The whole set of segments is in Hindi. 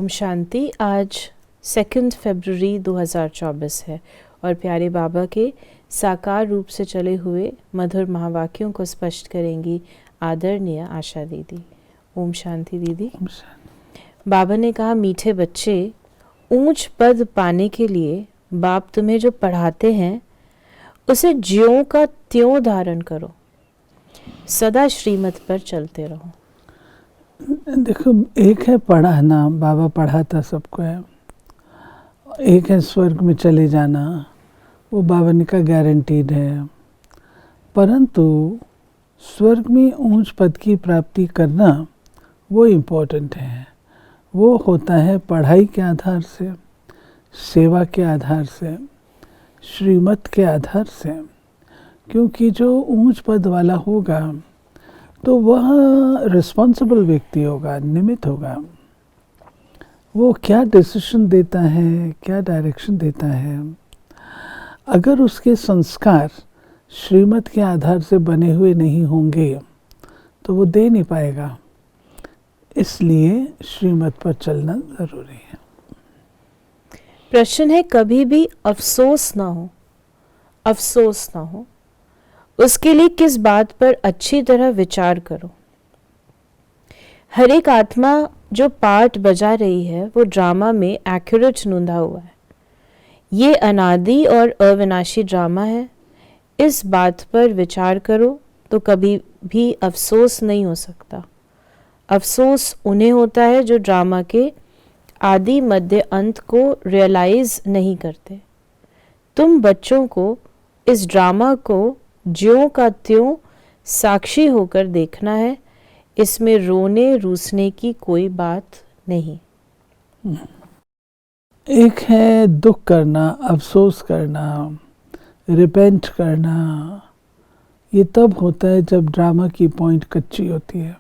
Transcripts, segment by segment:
ओम शांति। आज 2 फरवरी 2024 है और प्यारे बाबा के साकार रूप से चले हुए मधुर महावाक्यों को स्पष्ट करेंगी आदरणीय आशा दीदी। ओम शांति दीदी। बाबा ने कहा, मीठे बच्चे, ऊंच पद पाने के लिए बाप तुम्हें जो पढ़ाते हैं उसे ज्यों का त्यों धारण करो, सदा श्रीमत पर चलते रहो। देखो, एक है पढ़ाना, बाबा पढ़ाता सबको है, एक है स्वर्ग में चले जाना, वो बाबा ने का गारंटीड है। परंतु स्वर्ग में ऊंच पद की प्राप्ति करना वो इम्पोर्टेंट है। वो होता है पढ़ाई के आधार से, सेवा के आधार से, श्रीमत के आधार से। क्योंकि जो ऊंच पद वाला होगा तो वह रिस्पॉन्सिबल व्यक्ति होगा, निमित्त होगा। वो क्या डिसीजन देता है, क्या डायरेक्शन देता है, अगर उसके संस्कार श्रीमत के आधार से बने हुए नहीं होंगे तो वो दे नहीं पाएगा। इसलिए श्रीमत पर चलना ज़रूरी है। प्रश्न है, कभी भी अफसोस ना हो, अफसोस ना हो, उसके लिए किस बात पर अच्छी तरह विचार करो। हर एक आत्मा जो पार्ट बजा रही है वो ड्रामा में एक्यूरेट नूंधा हुआ है। ये अनादि और अविनाशी ड्रामा है। इस बात पर विचार करो तो कभी भी अफसोस नहीं हो सकता। अफसोस उन्हें होता है जो ड्रामा के आदि मध्य अंत को रियलाइज नहीं करते। तुम बच्चों को इस ड्रामा को ज्यों का त्यों साक्षी होकर देखना है। इसमें रोने रूसने की कोई बात नहीं। एक है दुख करना, अफसोस करना, रिपेंट करना। ये तब होता है जब ड्रामा की पॉइंट कच्ची होती है।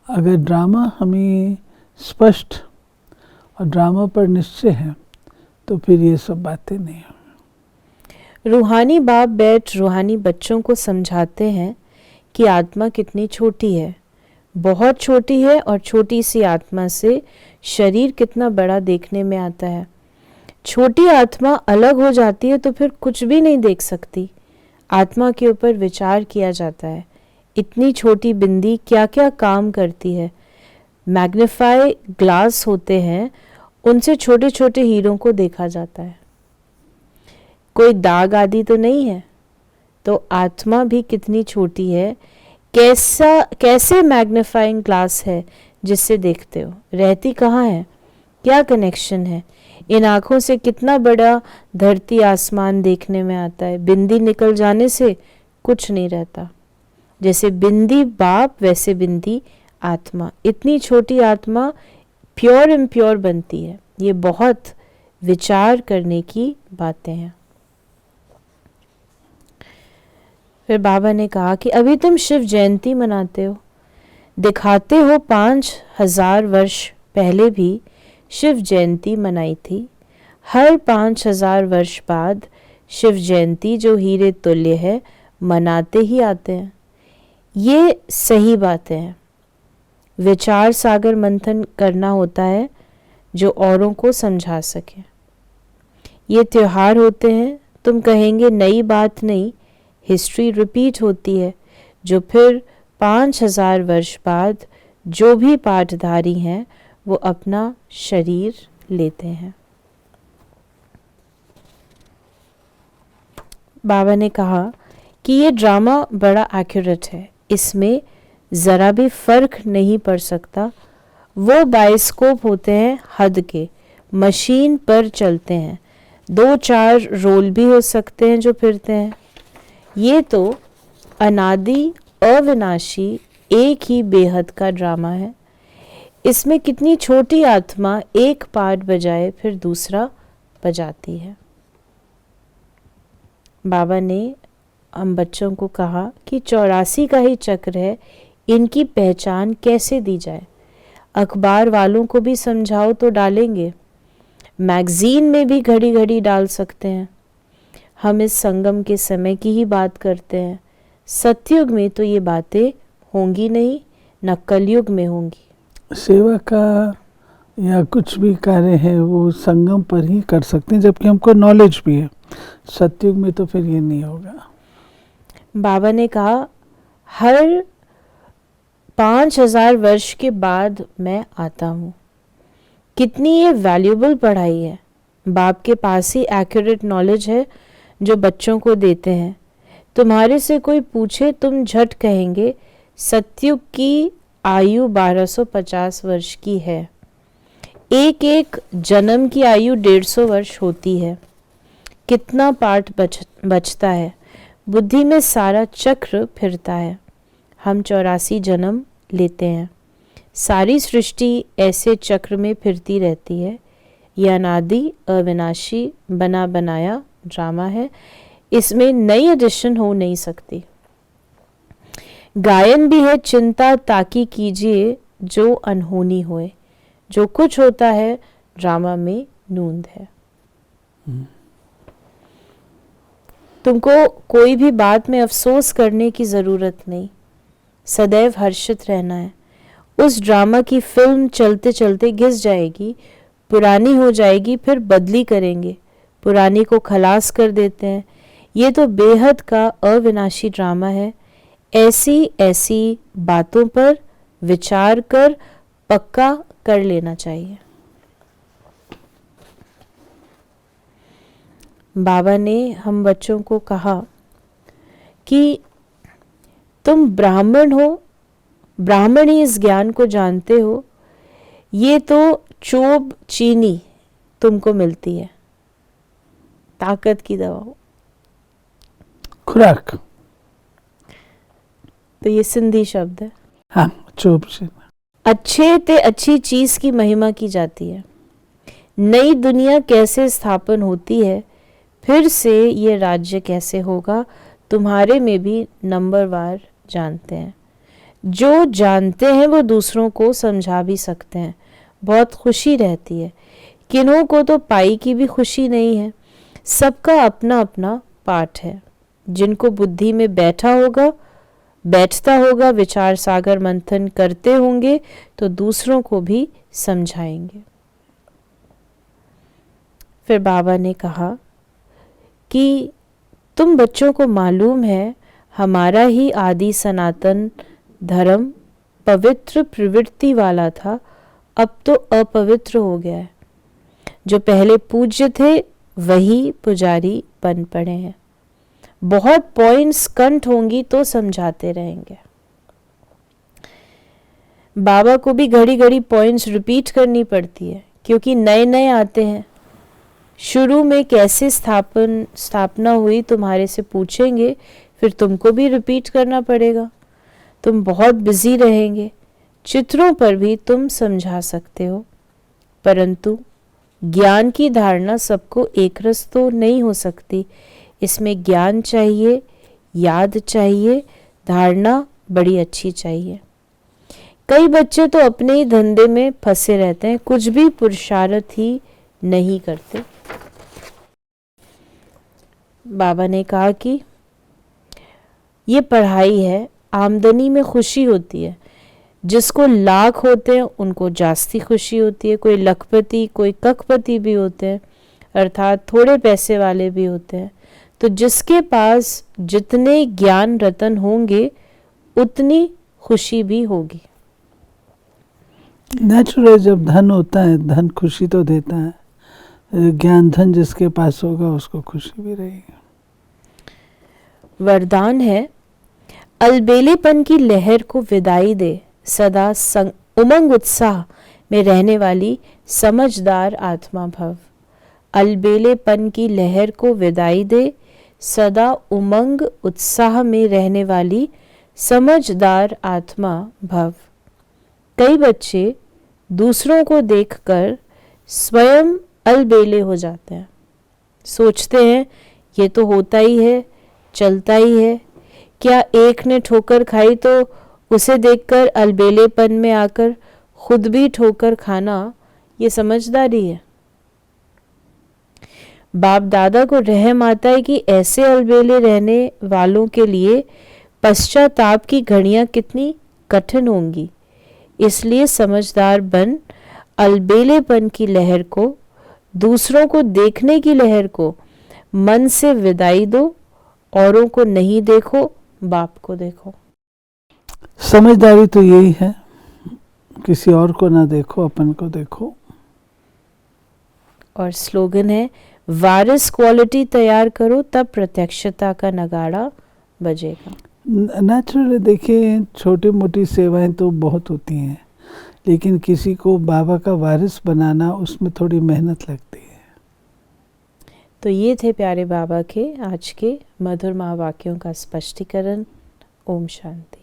अगर ड्रामा हमें स्पष्ट और ड्रामा पर निश्चय है तो फिर ये सब बातें नहीं हैं। रूहानी बाप बैठ रूहानी बच्चों को समझाते हैं कि आत्मा कितनी छोटी है, बहुत छोटी है, और छोटी सी आत्मा से शरीर कितना बड़ा देखने में आता है। छोटी आत्मा अलग हो जाती है तो फिर कुछ भी नहीं देख सकती। आत्मा के ऊपर विचार किया जाता है, इतनी छोटी बिंदी क्या क्या काम करती है। मैग्नीफाई ग्लास होते हैं, उनसे छोटे छोटे हीरों को देखा जाता है। कोई दाग आदि तो नहीं है। तो आत्मा भी कितनी छोटी है, कैसे मैग्नीफाइंग ग्लास है जिससे देखते हो, रहती कहाँ है, क्या कनेक्शन है। इन आँखों से कितना बड़ा धरती आसमान देखने में आता है। बिंदी निकल जाने से कुछ नहीं रहता। जैसे बिंदी बाप वैसे बिंदी आत्मा। इतनी छोटी आत्मा प्योर इम्प्योर बनती है। ये बहुत विचार करने की बातें हैं। फिर बाबा ने कहा कि अभी तुम शिव जयंती मनाते हो, दिखाते हो 5000 वर्ष पहले भी शिव जयंती मनाई थी। हर 5000 वर्ष बाद शिव जयंती जो हीरे तुल्य है मनाते ही आते हैं। ये सही बातें हैं। विचार सागर मंथन करना होता है जो औरों को समझा सके। ये त्योहार होते हैं, तुम कहेंगे नई बात नहीं, हिस्ट्री रिपीट होती है, जो फिर 5000 वर्ष बाद जो भी पाठधारी हैं वो अपना शरीर लेते हैं। बाबा ने कहा कि ये ड्रामा बड़ा एक्यूरेट है, इसमें ज़रा भी फर्क नहीं पड़ सकता। वो बायोस्कोप होते हैं हद के, मशीन पर चलते हैं। 2-4 रोल भी हो सकते हैं जो फिरते हैं। ये तो अनादि अविनाशी एक ही बेहद का ड्रामा है। इसमें कितनी छोटी आत्मा एक पार्ट बजाए फिर दूसरा बजाती है। बाबा ने हम बच्चों को कहा कि 84 का ही चक्र है, इनकी पहचान कैसे दी जाए। अखबार वालों को भी समझाओ तो डालेंगे, मैगजीन में भी घड़ी घड़ी डाल सकते हैं। हम इस संगम के समय की ही बात करते हैं। सतयुग में तो ये बातें होंगी नहीं, न कलयुग में होंगी। सेवा का या कुछ भी कार्य है वो संगम पर ही कर सकते हैं, जबकि हमको नॉलेज भी है। सतयुग में तो फिर ये नहीं होगा। बाबा ने कहा हर 5000 वर्ष के बाद मैं आता हूँ। कितनी ये वैल्यूबल पढ़ाई है। बाप के पास ही एक्यूरेट नॉलेज है जो बच्चों को देते हैं। तुम्हारे से कोई पूछे तुम झट कहेंगे सतयुग की आयु 1250 वर्ष की है। एक एक जन्म की आयु 150 वर्ष होती है। कितना पाठ बचता है। बुद्धि में सारा चक्र फिरता है। हम 84 जन्म लेते हैं। सारी सृष्टि ऐसे चक्र में फिरती रहती है। यह अनादि अविनाशी बना बनाया ड्रामा है। इसमें नई एडिशन हो नहीं सकती। गायन भी है चिंता ताकि कीजिए जो अनहोनी होए। जो कुछ होता है ड्रामा में नूंद है। तुमको कोई भी बात में अफसोस करने की जरूरत नहीं। सदैव हर्षित रहना है। उस ड्रामा की फिल्म चलते चलते घिस जाएगी, पुरानी हो जाएगी, फिर बदली करेंगे, पुरानी को खलास कर देते हैं। ये तो बेहद का अविनाशी ड्रामा है। ऐसी ऐसी बातों पर विचार कर पक्का कर लेना चाहिए। बाबा ने हम बच्चों को कहा कि तुम ब्राह्मण हो, ब्राह्मणी इस ज्ञान को जानते हो। ये तो चोब चीनी तुमको मिलती है, ताकत की दवा, खुराक। तो ये सिंधी शब्द है। हाँ, चोब चीनी। अच्छे ते अच्छी चीज की महिमा की जाती है। नई दुनिया कैसे स्थापन होती है, फिर से ये राज्य कैसे होगा, तुम्हारे में भी नंबरवार जानते हैं। जो जानते हैं वो दूसरों को समझा भी सकते हैं। बहुत खुशी रहती है। किन्हों को तो पाई की भी खुशी नहीं है। सबका अपना अपना पाठ है। जिनको बुद्धि में बैठता होगा, विचार सागर मंथन करते होंगे तो दूसरों को भी समझाएंगे। फिर बाबा ने कहा कि तुम बच्चों को मालूम है हमारा ही आदि सनातन धर्म पवित्र प्रवृत्ति वाला था, अब तो अपवित्र हो गया है। जो पहले पूज्य थे वही पुजारी बन पड़े हैं। बहुत पॉइंट्स कंठ होंगी तो समझाते रहेंगे। बाबा को भी घड़ी घड़ी पॉइंट्स रिपीट करनी पड़ती है, क्योंकि नए नए आते हैं। शुरू में कैसे स्थापना हुई तुम्हारे से पूछेंगे, फिर तुमको भी रिपीट करना पड़ेगा। तुम बहुत बिजी रहेंगे। चित्रों पर भी तुम समझा सकते हो, परंतु ज्ञान की धारणा सबको एक रस तो नहीं हो सकती। इसमें ज्ञान चाहिए, याद चाहिए, धारणा बड़ी अच्छी चाहिए। कई बच्चे तो अपने ही धंधे में फंसे रहते हैं, कुछ भी पुरुषार्थ ही नहीं करते। बाबा ने कहा कि ये पढ़ाई है, आमदनी में खुशी होती है। जिसको लाख होते हैं उनको जास्ती खुशी होती है। कोई लखपति, कोई कखपति भी होते हैं, अर्थात थोड़े पैसे वाले भी होते हैं। तो जिसके पास जितने ज्ञान रतन होंगे उतनी खुशी भी होगी। नेचुरल, जब धन होता है, धन खुशी तो देता है। ज्ञान धन जिसके पास होगा उसको खुशी भी रहेगी। वरदान है अलबेलेपन की लहर को विदाई दे, सदा उमंग उत्साह में रहने वाली समझदार आत्मा भव। अलबेलेपन की लहर को विदाई दे, सदा उमंग उत्साह में रहने वाली समझदार आत्मा भव। कई बच्चे दूसरों को देखकर स्वयं अलबेले हो जाते हैं। सोचते हैं ये तो होता ही है, चलता ही है। क्या एक ने ठोकर खाई तो उसे देखकर अलबेलेपन में आकर खुद भी ठोकर खाना, ये समझदारी है? बाप दादा को रहम आता है कि ऐसे अलबेले रहने वालों के लिए पश्चाताप की घड़ियां कितनी कठिन होंगी। इसलिए समझदार बन अलबेलेपन की लहर को, दूसरों को देखने की लहर को मन से विदाई दो। औरों को नहीं देखो, बाप को देखो। समझदारी तो यही है, किसी और को ना देखो, अपन को देखो। और स्लोगन है, वारिस क्वालिटी तैयार करो, तब प्रत्यक्षता का नगाड़ा बजेगा। नेचुरली देखिए, छोटी मोटी सेवाएं तो बहुत होती हैं, लेकिन किसी को बाबा का वारिस बनाना, उसमें थोड़ी मेहनत लगती है। तो ये थे प्यारे बाबा के आज के मधुर महावाक्यों का स्पष्टीकरण। ओम शांति।